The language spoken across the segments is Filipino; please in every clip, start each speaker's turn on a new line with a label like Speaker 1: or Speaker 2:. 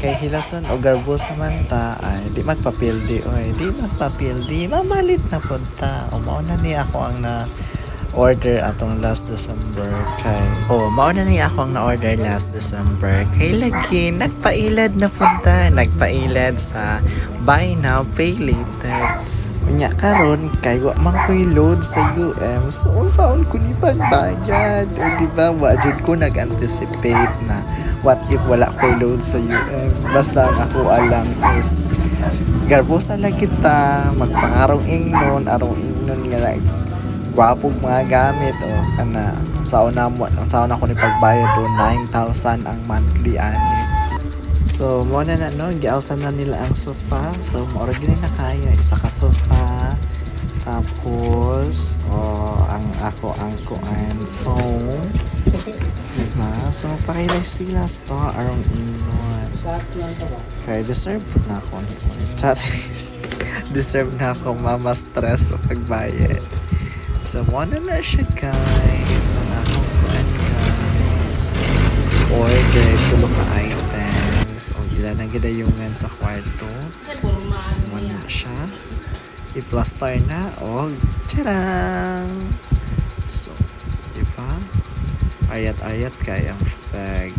Speaker 1: Kay hilason o garbo sa manta ay di magpapildi oy, di magpapildi, mamalit na punta. O mao na ni ako ang na order atong last December kay mao na ni ako ang na-order last December kay lagi nagpailad na punta, nagpailad sa buy now pay later. Unya karon kay wa man ko'y load sa UM, so unsaon ko ni pagbayad? Di ba wa jud ko nag-anticipate na what if wala ko'y load sa UM. Basta ang ako alang is garbusa lang kita magpangarong ingnon nga gwapog mga gamit o kana saon ako ni pagbayad do 9,000 ang monthly ani. So mo na no gialsan na nila ang sofa, so maura gini na kaya isa ka sofa tapos ang kuan phone, diba? So magpakilay sila sa arong ingnon kay deserve na ako deserve na ako mama stress sa pagbayad. So, muna na siya guys. Ang akong kuan guys. Order tulo ka items. O ilan ang gidayungan sa kwarto. Muna na siya. I-plaster na. O, tiyarang! So, diba? Ayat-ayat kaya ang bag.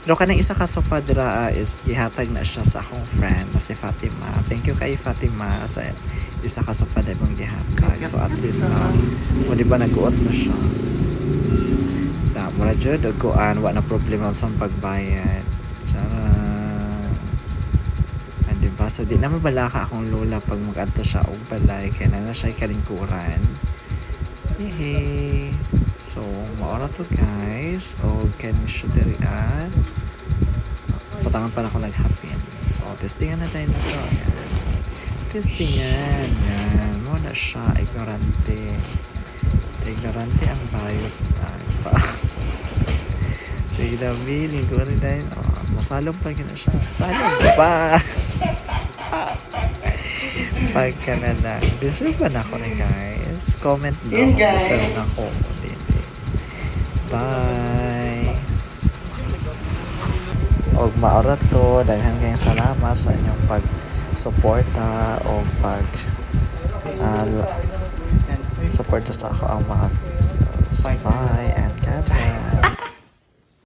Speaker 1: Pero kanang isa ka sofa dira is gihatag na siya sa akong friend na si Fatima. Thank you kay Fatima sa isa ka sofa na ibang gihatag. So at least o di ba nag-uot na siya. Mura jud kuan wa na problema sa pagbayad. Charot. Di ba? So di na mabalaka akong lola pag mag-adto siya og balay kay na siya kalingkuran. Yehey. So, maora to guys. O, can siya diri patangan pa na ako naghapin. O, testingan na tayo na to. Ayan. Testingan. Yan. Muna siya. Ignorante. Ignorante ang bayot. Sige na, feeling ko rin tayo. Masalong pa gina siya. Salong pa. Pagka na na. Deserve ba na ako na guys? Comment down. Deserve na ako. Bye. Og maorat to, daghan kayong salamat sa inyong pag-suporta o suporta sa ako ang mga videos. Bye and God bless.